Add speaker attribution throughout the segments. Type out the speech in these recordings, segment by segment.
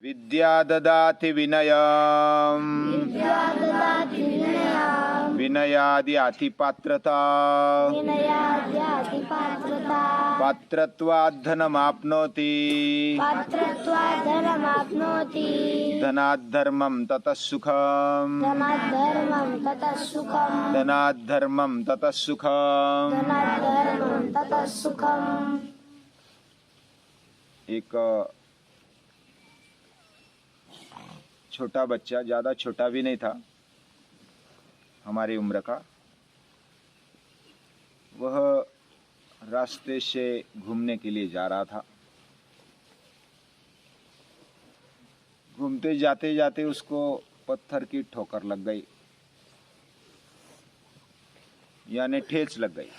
Speaker 1: विद्या ददाति विनयम् विनयादि अतिपात्रता पात्रत्वात् धनमाप्नोति धनात् धर्मं ततः सुखम् धनात् धर्मं ततः सुखम्। एक छोटा बच्चा, ज्यादा छोटा भी नहीं था, हमारी उम्र का, वह रास्ते से घूमने के लिए जा रहा था। घूमते जाते जाते उसको पत्थर की ठोकर लग गई, यानी ठेस लग गई।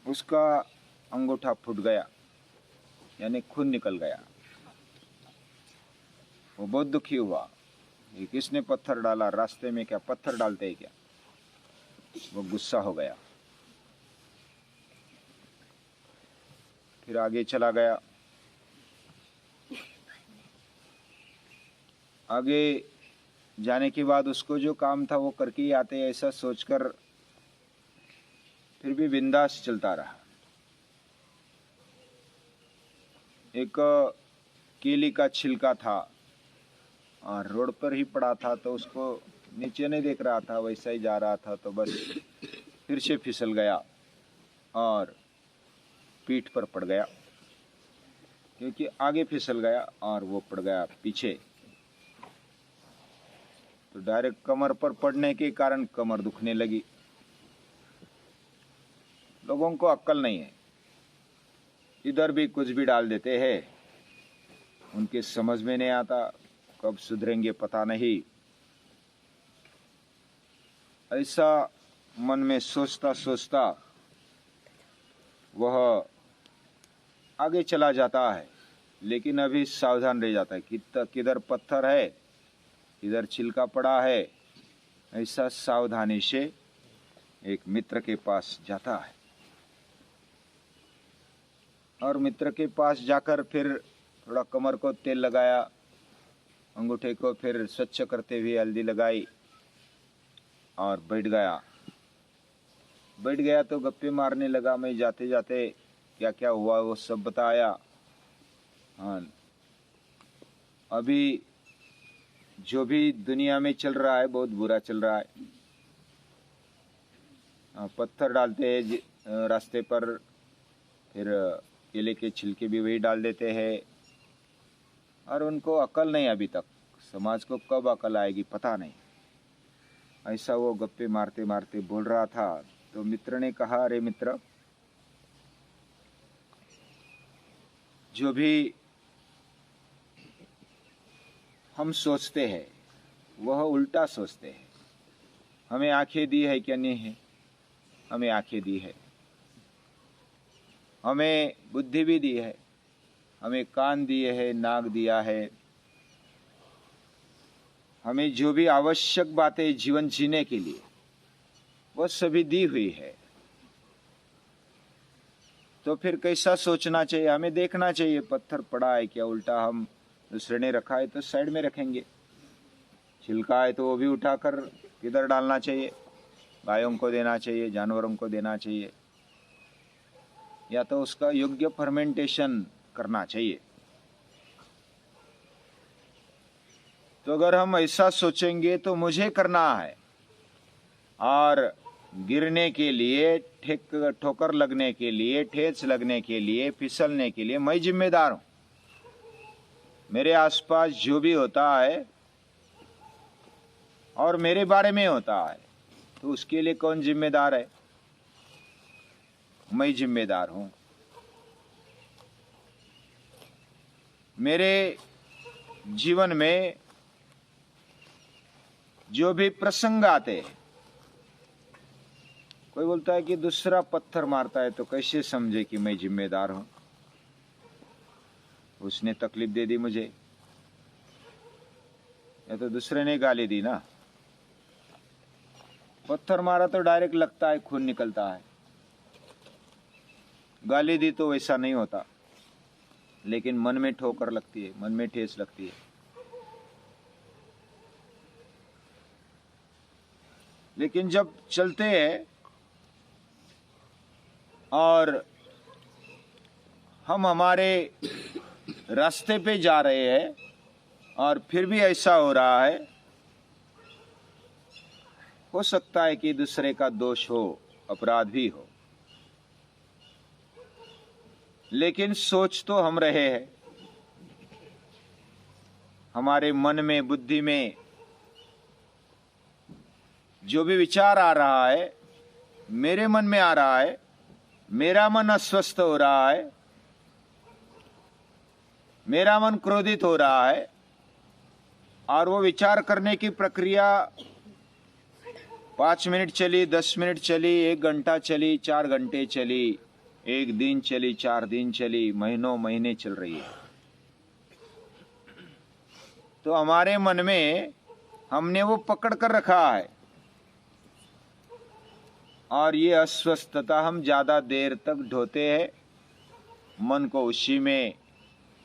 Speaker 1: उसका अंगूठा फूट गया, यानी खून निकल गया। वो बहुत दुखी हुआ, ये किसने पत्थर डाला, रास्ते में क्या पत्थर डालते हैं क्या। वो गुस्सा हो गया, फिर आगे चला गया। आगे जाने के बाद उसको जो काम था वो करके ही आते, ऐसा सोचकर फिर भी बिंदास चलता रहा। एक केली का छिलका था और रोड पर ही पड़ा था, तो उसको नीचे नहीं देख रहा था, वैसा ही जा रहा था, तो बस फिर से फिसल गया और पीठ पर पड़ गया, क्योंकि आगे फिसल गया और वो पड़ गया पीछे। तो डायरेक्ट कमर पर पड़ने के कारण कमर दुखने लगी। लोगों को अक्ल नहीं है, इधर भी कुछ भी डाल देते हैं, उनके समझ में नहीं आता, कब सुधरेंगे पता नहीं। ऐसा मन में सोचता सोचता वह आगे चला जाता है, लेकिन अभी सावधान रह जाता है कि किधर पत्थर है, किधर छिलका पड़ा है। ऐसा सावधानी से एक मित्र के पास जाता है और मित्र के पास जाकर फिर थोड़ा कमर को तेल लगाया, अंगूठे को फिर स्वच्छ करते हुए हल्दी लगाई और बैठ गया तो गप्पे मारने लगा। मैं जाते जाते क्या क्या हुआ वो सब बताया। हाँ, अभी जो भी दुनिया में चल रहा है बहुत बुरा चल रहा है। पत्थर डालते हैं रास्ते पर, फिर केले के छिलके भी वही डाल देते हैं, और उनको अकल नहीं अभी तक। समाज को कब अकल आएगी पता नहीं। ऐसा वो गप्पे मारते मारते बोल रहा था, तो मित्र ने कहा, अरे मित्र, जो भी हम सोचते हैं वह उल्टा सोचते हैं। हमें आंखें दी है क्या? नहीं है, हमें आंखें दी है। हमें बुद्धि भी दी है, हमें कान दिए है, नाक दिया है। हमें जो भी आवश्यक बातें जीवन जीने के लिए वह सभी दी हुई है। तो फिर कैसा सोचना चाहिए? हमें देखना चाहिए पत्थर पड़ा है क्या उल्टा, हम दूसरे ने रखा है तो साइड में रखेंगे, छिलका है तो वो भी उठाकर किधर डालना चाहिए, गायों को देना चाहिए, जानवरों को देना चाहिए, या तो उसका योग्य फर्मेंटेशन करना चाहिए। तो अगर हम ऐसा सोचेंगे तो मुझे करना है, और गिरने के लिए, ठोकर लगने के लिए, ठेस लगने के लिए, फिसलने के लिए मैं जिम्मेदार हूं। मेरे आसपास जो भी होता है और मेरे बारे में होता है, तो उसके लिए कौन जिम्मेदार है? मैं जिम्मेदार हूं। मेरे जीवन में जो भी प्रसंग आते हैं, कोई बोलता है कि दूसरा पत्थर मारता है तो कैसे समझे कि मैं जिम्मेदार हूं? उसने तकलीफ दे दी मुझे, या तो दूसरे ने गाली दी ना। पत्थर मारा तो डायरेक्ट लगता है, खून निकलता है। गाली दी तो वैसा नहीं होता। लेकिन मन में ठोकर लगती है, मन में ठेस लगती है। लेकिन जब चलते हैं और हम हमारे रास्ते पे जा रहे हैं और फिर भी ऐसा हो रहा है, हो सकता है कि दूसरे का दोष हो, अपराध भी हो, लेकिन सोच तो हम रहे हैं। हमारे मन में, बुद्धि में जो भी विचार आ रहा है, मेरे मन में आ रहा है, मेरा मन अस्वस्थ हो रहा है, मेरा मन क्रोधित हो रहा है, और वो विचार करने की प्रक्रिया 5 मिनट चली, 10 मिनट चली, 1 घंटा चली, 4 घंटे चली, 1 दिन चली, 4 दिन चली, महीनों महीने चल रही है। तो हमारे मन में हमने वो पकड़ कर रखा है, और ये अस्वस्थता हम ज़्यादा देर तक ढोते हैं, मन को उसी में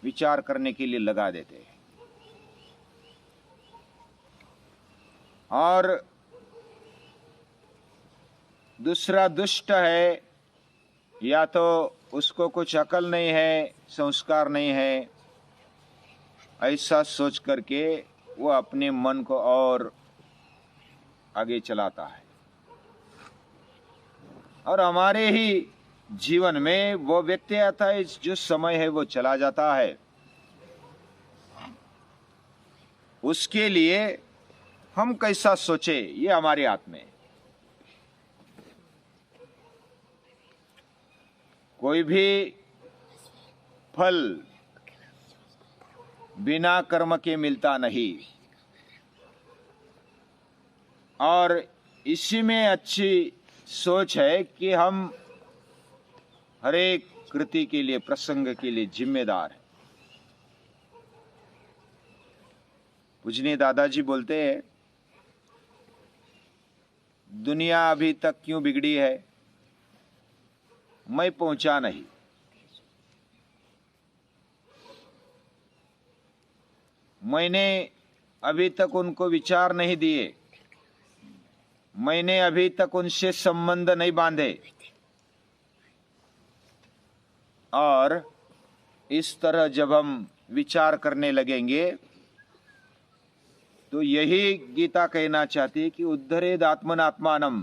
Speaker 1: विचार करने के लिए लगा देते हैं। और दूसरा दुष्ट है, या तो उसको कुछ अकल नहीं है, संस्कार नहीं है, ऐसा सोच करके वो अपने मन को और आगे चलाता है, और हमारे ही जीवन में वो व्यक्ति आता है, जो समय है वो चला जाता है। उसके लिए हम कैसा सोचे, ये हमारे हाथ में। कोई भी फल बिना कर्म के मिलता नहीं, और इसी में अच्छी सोच है कि हम हर एक कृति के लिए, प्रसंग के लिए जिम्मेदार हैं। पूजनीय दादाजी बोलते हैं, दुनिया अभी तक क्यों बिगड़ी है, मैं पहुंचा नहीं। मैंने अभी तक उनको विचार नहीं दिए, मैंने अभी तक उनसे संबंध नहीं बांधे, और इस तरह जब हम विचार करने लगेंगे तो यही गीता कहना चाहती है कि उद्धरेद आत्मनात्मानम,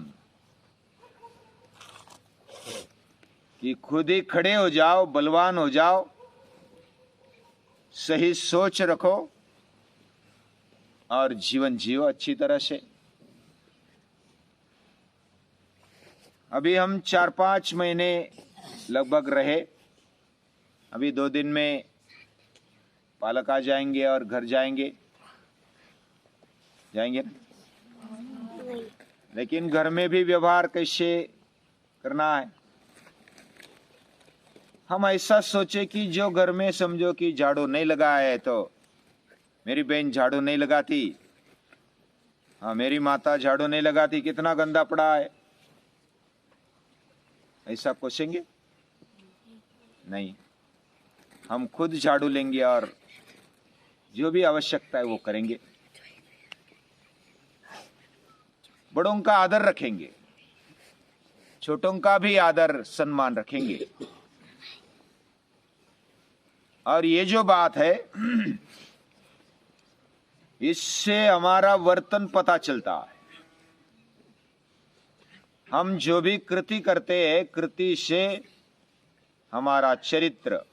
Speaker 1: कि खुद ही खड़े हो जाओ, बलवान हो जाओ, सही सोच रखो और जीवन जियो अच्छी तरह से। अभी हम 4-5 महीने लगभग रहे, अभी 2 दिन में पालक आ जाएंगे और घर जाएंगे ना? लेकिन घर में भी व्यवहार कैसे करना है। हम ऐसा सोचे कि जो घर में समझो कि झाड़ू नहीं लगा है, तो मेरी बहन झाड़ू नहीं लगाती, हाँ मेरी माता झाड़ू नहीं लगाती, कितना गंदा पड़ा है, ऐसा कोसेंगे नहीं। हम खुद झाड़ू लेंगे और जो भी आवश्यकता है वो करेंगे। बड़ों का आदर रखेंगे, छोटों का भी आदर सम्मान रखेंगे। और ये जो बात है, इससे हमारा वर्तन पता चलता है। हम जो भी कृति करते हैं, कृति से हमारा चरित्र,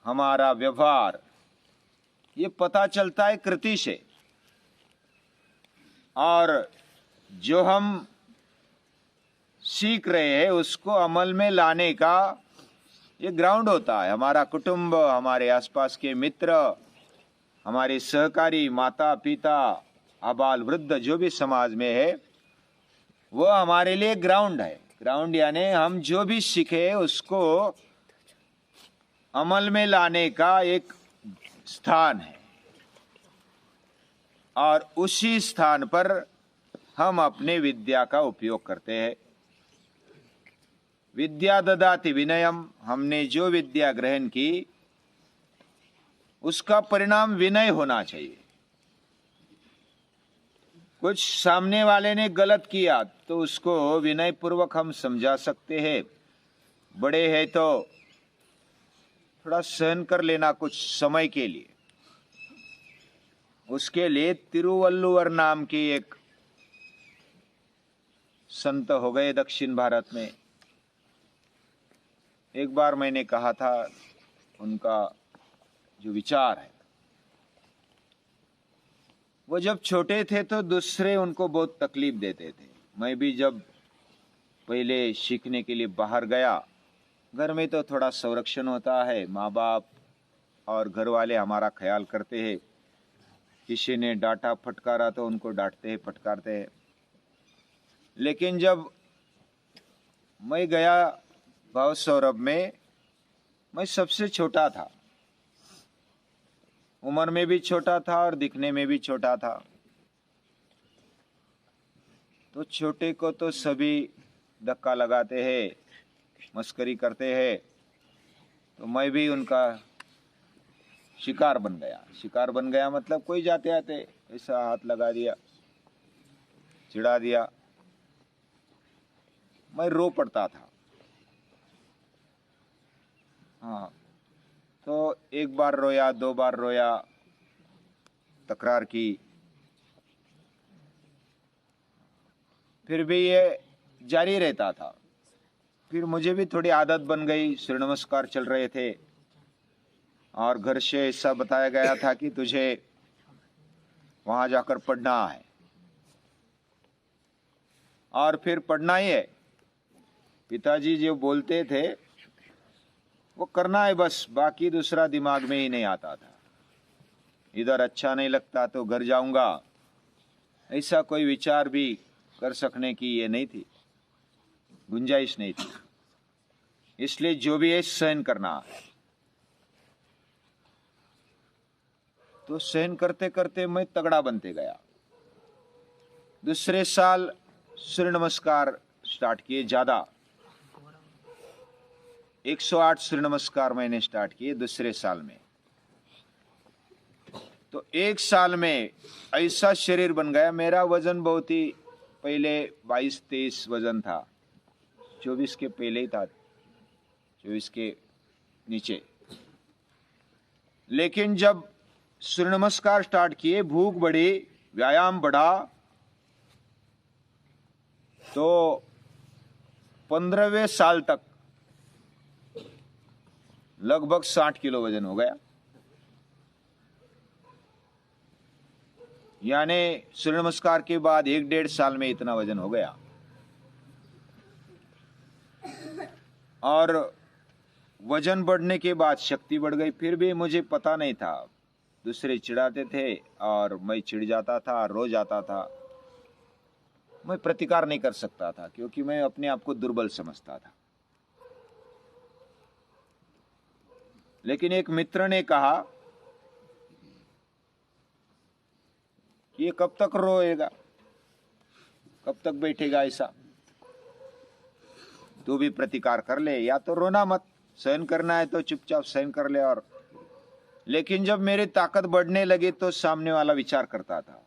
Speaker 1: हमारा व्यवहार, ये पता चलता है कृति से। और जो हम सीख रहे हैं उसको अमल में लाने का ये ग्राउंड होता है। हमारा कुटुंब, हमारे आसपास के मित्र, हमारे सहकारी, माता पिता, आबाल वृद्ध जो भी समाज में है, वो हमारे लिए ग्राउंड है। ग्राउंड यानी हम जो भी सीखे उसको अमल में लाने का एक स्थान है, और उसी स्थान पर हम अपने विद्या का उपयोग करते हैं। विद्या ददाति विनयम, हमने जो विद्या ग्रहण की उसका परिणाम विनय होना चाहिए। कुछ सामने वाले ने गलत किया तो उसको विनय पूर्वक हम समझा सकते हैं। बड़े हैं तो थोड़ा सहन कर लेना कुछ समय के लिए। उसके लिए तिरुवल्लुवर नाम की एक संत हो गए दक्षिण भारत में। एक बार मैंने कहा था उनका जो विचार है, वो जब छोटे थे तो दूसरे उनको बहुत तकलीफ देते थे। मैं भी जब पहले सीखने के लिए बाहर गया, घर में तो थोड़ा संरक्षण होता है, माँ बाप और घर वाले हमारा ख्याल करते हैं। किसी ने डांटा फटकारा तो उनको डांटते हैं फटकारते हैं। लेकिन जब मैं गया भाव सौरभ में, मैं सबसे छोटा था, उम्र में भी छोटा था और दिखने में भी छोटा था। तो छोटे को तो सभी धक्का लगाते हैं, मस्करी करते हैं। तो मैं भी उनका शिकार बन गया। शिकार बन गया मतलब कोई जाते आते ऐसा हाथ लगा दिया, चिढ़ा दिया, मैं रो पड़ता था। हाँ, तो एक बार रोया, दो बार रोया, तकरार की, फिर भी ये जारी रहता था। फिर मुझे भी थोड़ी आदत बन गई, सूर्य नमस्कार चल रहे थे और घर से ऐसा बताया गया था कि तुझे वहां जाकर पढ़ना है और फिर पढ़ना ही है। पिताजी जो बोलते थे वो करना है बस, बाकी दूसरा दिमाग में ही नहीं आता था। इधर अच्छा नहीं लगता तो घर जाऊंगा, ऐसा कोई विचार भी कर सकने की ये नहीं थी, गुंजाइश नहीं थी। इसलिए जो भी है सहन करना है। तो सहन करते करते मैं तगड़ा बनते गया। दूसरे साल सूर्य नमस्कार स्टार्ट किए, ज्यादा 108 सूर्य नमस्कार मैंने स्टार्ट किए दूसरे साल में। तो एक साल में ऐसा शरीर बन गया। मेरा वजन बहुत ही पहले 22-23 वजन था, 24 के पहले ही था, 24 के नीचे। लेकिन जब सूर्य नमस्कार स्टार्ट किए, भूख बढ़ी, व्यायाम बढ़ा, तो 15वें साल तक लगभग 60 किलो वजन हो गया। यानी सूर्य नमस्कार के बाद 1-1.5 साल में इतना वजन हो गया। और वजन बढ़ने के बाद शक्ति बढ़ गई। फिर भी मुझे पता नहीं था, दूसरे चिढ़ाते थे और मैं चिढ़ जाता था, रो जाता था। मैं प्रतिकार नहीं कर सकता था क्योंकि मैं अपने आप को दुर्बल समझता था। लेकिन एक मित्र ने कहा कि ये कब तक रोएगा, कब तक बैठेगा ऐसा, तू भी प्रतिकार कर ले, या तो रोना मत, सहन करना है तो चुपचाप सहन कर ले। और लेकिन जब मेरी ताकत बढ़ने लगी तो सामने वाला विचार करता था,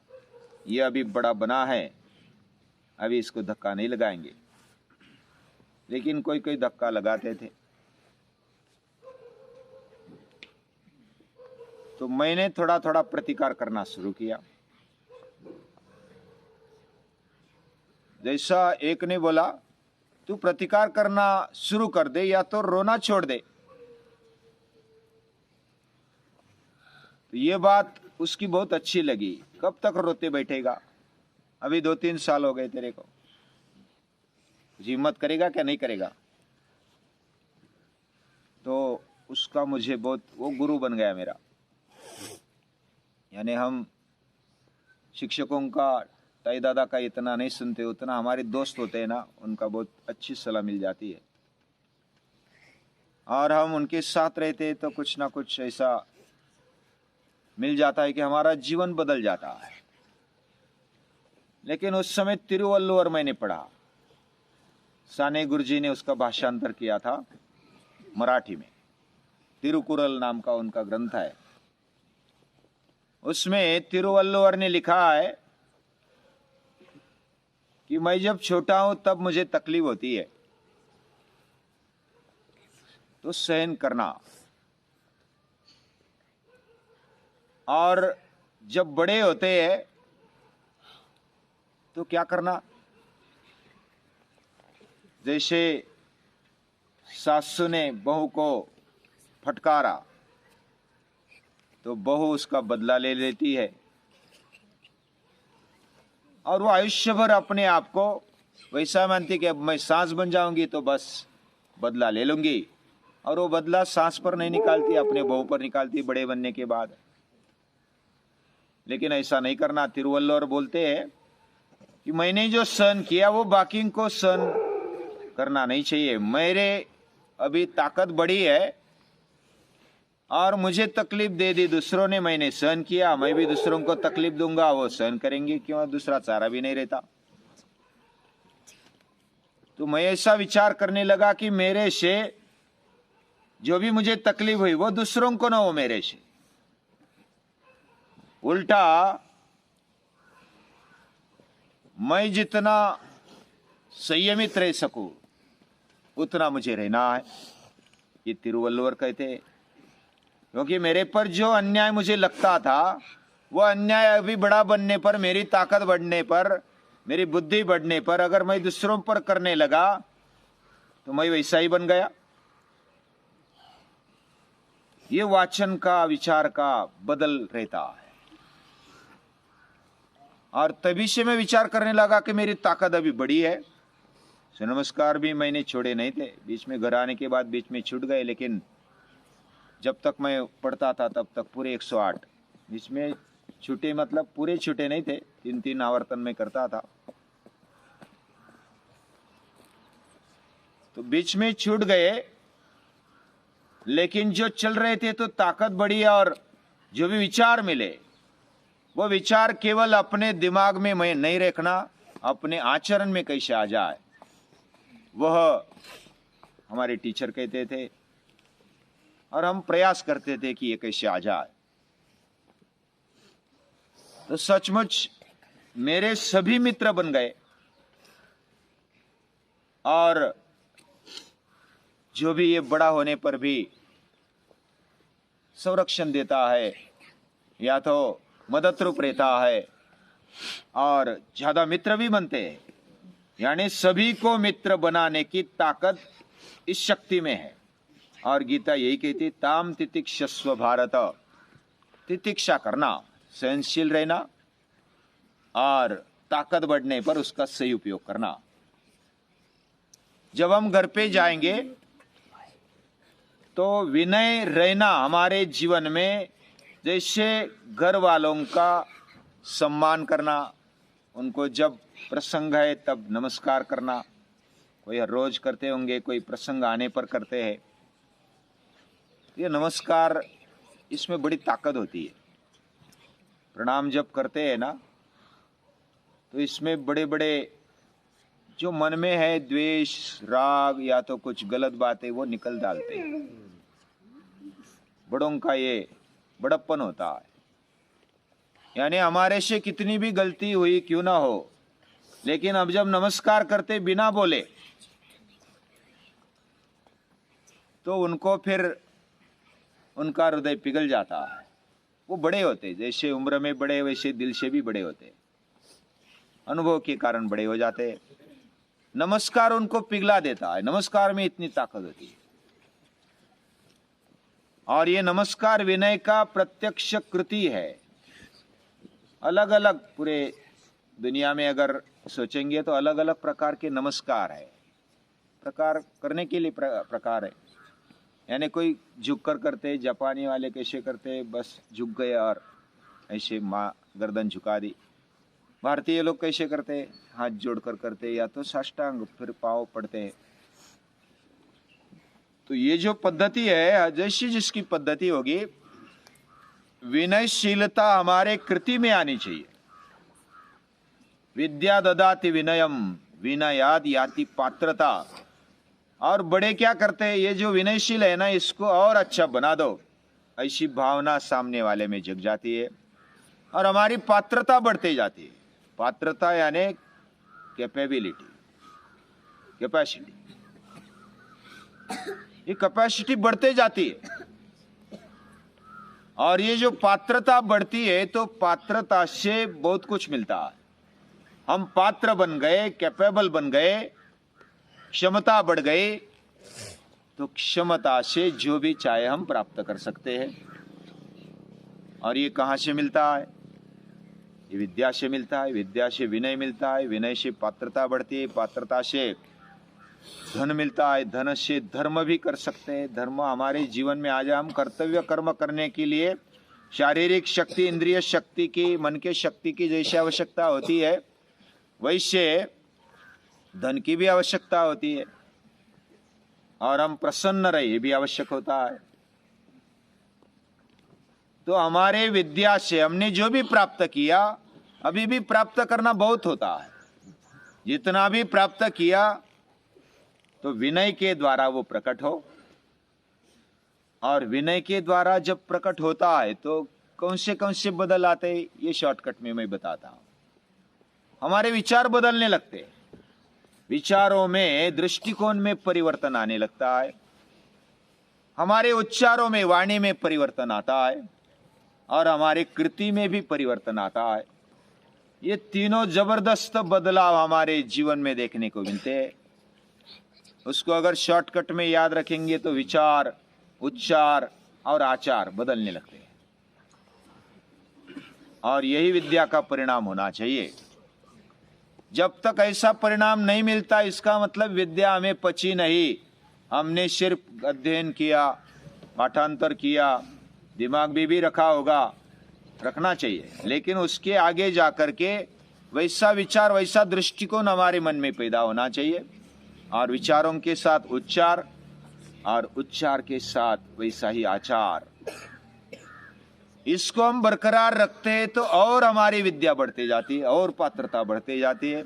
Speaker 1: ये अभी बड़ा बना है, अभी इसको धक्का नहीं लगाएंगे। लेकिन कोई कोई धक्का लगाते थे। तो मैंने थोड़ा थोड़ा प्रतिकार करना शुरू किया। जैसा एक ने बोला, तू प्रतिकार करना शुरू कर दे या तो रोना छोड़ दे। तो ये बात उसकी बहुत अच्छी लगी। कब तक रोते बैठेगा, अभी 2-3 साल हो गए तेरे को, हिम्मत करेगा क्या नहीं करेगा। तो उसका मुझे बहुत, वो गुरु बन गया मेरा। यानी हम शिक्षकों का, ताई दादा का इतना नहीं सुनते, उतना हमारे दोस्त होते हैं ना, उनका बहुत अच्छी सलाह मिल जाती है। और हम उनके साथ रहते हैं तो कुछ ना कुछ ऐसा मिल जाता है कि हमारा जीवन बदल जाता है। लेकिन उस समय तिरुवल्लुवर मैंने पढ़ा, साने गुरुजी ने उसका भाषांतर किया था मराठी में। तिरुकुरल नाम का उनका ग्रंथ है। उसमें तिरुवल्लुवर ने लिखा है कि मैं जब छोटा हूं तब मुझे तकलीफ होती है तो सहन करना, और जब बड़े होते हैं तो क्या करना। जैसे सासू ने बहू को फटकारा तो बहू उसका बदला ले लेती है, और वो आयुष्य भर अपने आप को वैसा मानती कि अब मैं सांस बन जाऊंगी तो बस बदला ले लूंगी, और वो बदला सांस पर नहीं निकालती, अपने बहू पर निकालती बड़े बनने के बाद। लेकिन ऐसा नहीं करना। तिरुवल्लुवर बोलते हैं कि मैंने जो सहन किया वो बाकी को सहन करना नहीं चाहिए। मेरे अभी ताकत बढ़ी है और मुझे तकलीफ दे दी दूसरों ने, मैंने सहन किया, मैं भी दूसरों को तकलीफ दूंगा, वो सहन करेंगे, क्यों, दूसरा चारा भी नहीं रहता। तो मैं ऐसा विचार करने लगा कि मेरे से जो भी मुझे तकलीफ हुई वो दूसरों को ना हो, मेरे से उल्टा मैं जितना संयमित रह सकूं उतना मुझे रहना है, ये तिरुवल्लुवर कहते हैं। क्योंकि मेरे पर जो अन्याय मुझे लगता था वो अन्याय अभी बड़ा बनने पर, मेरी ताकत बढ़ने पर, मेरी बुद्धि बढ़ने पर अगर मैं दूसरों पर करने लगा तो मैं वैसा ही बन गया। ये वाचन का, विचार का बदल रहता है। और तभी से मैं विचार करने लगा कि मेरी ताकत अभी बड़ी है। नमस्कार भी मैंने छोड़े नहीं थे, बीच में घर आने के बाद बीच में छूट गए, लेकिन जब तक मैं पढ़ता था तब तक पूरे 108, बीच में छूटे मतलब पूरे छूटे नहीं थे, 3-3 आवर्तन में करता था। तो बीच में छूट गए, लेकिन जो चल रहे थे तो ताकत बढ़ी, और जो भी विचार मिले वो विचार केवल अपने दिमाग में मैं नहीं रखना, अपने आचरण में कैसे आ जाए, वह हमारे टीचर कहते थे, और हम प्रयास करते थे कि ये कैसे आ जाए। तो सचमुच मेरे सभी मित्र बन गए, और जो भी ये बड़ा होने पर भी संरक्षण देता है या तो मदद रूप रहता है, और ज्यादा मित्र भी बनते हैं। यानी सभी को मित्र बनाने की ताकत इस शक्ति में है। और गीता यही कहती, ताम तितिक्षस्व भारत, तितिक्षा करना, सहनशील रहना, और ताकत बढ़ने पर उसका सही उपयोग करना। जब हम घर पे जाएंगे तो विनय रहना हमारे जीवन में, जैसे घर वालों का सम्मान करना, उनको जब प्रसंग है तब नमस्कार करना, कोई हर रोज करते होंगे, कोई प्रसंग आने पर करते हैं। ये नमस्कार, इसमें बड़ी ताकत होती है। प्रणाम जब करते हैं ना तो इसमें बड़े बड़े जो मन में है द्वेष, राग या तो कुछ गलत बातें वो निकल डालते हैं। बड़ों का ये बड़प्पन होता है। यानी हमारे से कितनी भी गलती हुई क्यों ना हो, लेकिन अब जब नमस्कार करते बिना बोले तो उनको फिर उनका हृदय पिघल जाता है। वो बड़े होते, जैसे उम्र में बड़े वैसे दिल से भी बड़े होते, अनुभव के कारण बड़े हो जाते। नमस्कार उनको पिघला देता है। नमस्कार में इतनी ताकत होती है। और ये नमस्कार विनय का प्रत्यक्ष कृति है। अलग अलग पूरे दुनिया में अगर सोचेंगे तो अलग अलग प्रकार के नमस्कार है, प्रकार करने के लिए प्रकार है। यानी कोई झुक कर करते, जापानी वाले कैसे करते, बस झुक गए और ऐसे माँ गर्दन झुका दी। भारतीय लोग कैसे करते, हाथ जोड़कर करते, या तो साष्टांग फिर पाँव पड़ते हैं। तो ये जो पद्धति है, जैसी जिसकी पद्धति होगी, विनयशीलता हमारे कृति में आनी चाहिए। विद्या ददाति विनयम, विनयाद याति पात्रता। और बड़े क्या करते हैं, ये जो विनयशील है ना, इसको और अच्छा बना दो, ऐसी भावना सामने वाले में जग जाती है और हमारी पात्रता बढ़ती जाती है। पात्रता यानी कैपेबिलिटी, कैपेसिटी, ये कैपेसिटी बढ़ते जाती है। और ये जो पात्रता बढ़ती है तो पात्रता से बहुत कुछ मिलता है। हम पात्र बन गए, कैपेबल बन गए, क्षमता बढ़ गई, तो क्षमता से जो भी चाहे हम प्राप्त कर सकते हैं। और ये कहां से मिलता है? ये विद्या से मिलता है, विद्या से विनय मिलता है, विनय से पात्रता बढ़ती है, पात्रता से धन मिलता है, धन से धर्म भी कर सकते हैं। धर्म हमारे जीवन में आज हम कर्तव्य कर्म करने के लिए शारीरिक शक्ति, इंद्रिय शक्ति की, मन के शक्ति की जैसी आवश्यकता होती है, वैसे धन की भी आवश्यकता होती है। और हम प्रसन्न रहे, ये भी आवश्यक होता है। तो हमारे विद्या से हमने जो भी प्राप्त किया, अभी भी प्राप्त करना बहुत होता है। जितना भी प्राप्त किया तो विनय के द्वारा वो प्रकट हो, और विनय के द्वारा जब प्रकट होता है तो कौन से बदल आते हैं, ये शॉर्टकट में मैं बताता हूं। हमारे विचार बदलने लगते हैं, विचारों में, दृष्टिकोण में परिवर्तन आने लगता है, हमारे उच्चारों में, वाणी में परिवर्तन आता है, और हमारी कृति में भी परिवर्तन आता है। ये तीनों जबरदस्त बदलाव हमारे जीवन में देखने को मिलते हैं। उसको अगर शॉर्टकट में याद रखेंगे तो विचार, उच्चार और आचार बदलने लगते हैं। और यही विद्या का परिणाम होना चाहिए। जब तक ऐसा परिणाम नहीं मिलता, इसका मतलब विद्या हमें पची नहीं। हमने सिर्फ अध्ययन किया, पाठांतर किया, दिमाग भी रखा होगा, रखना चाहिए, लेकिन उसके आगे जाकर के वैसा विचार, वैसा दृष्टिकोण हमारे मन में पैदा होना चाहिए। और विचारों के साथ उच्चार, और उच्चार के साथ वैसा ही आचार, इसको हम बरकरार रखते हैं तो और हमारी विद्या बढ़ती जाती है, और पात्रता बढ़ती जाती है,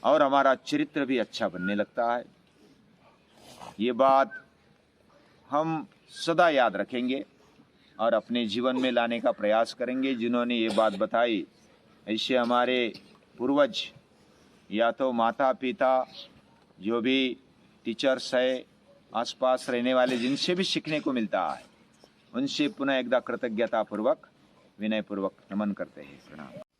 Speaker 1: और हमारा चरित्र भी अच्छा बनने लगता है। ये बात हम सदा याद रखेंगे और अपने जीवन में लाने का प्रयास करेंगे। जिन्होंने ये बात बताई, ऐसे हमारे पूर्वज, या तो माता पिता, जो भी टीचर्स है, आसपास रहने वाले, जिनसे भी सीखने को मिलता है, उनसे पुनः एकदा कृतज्ञता पूर्वक, विनय पूर्वक नमन करते हैं। प्रणाम।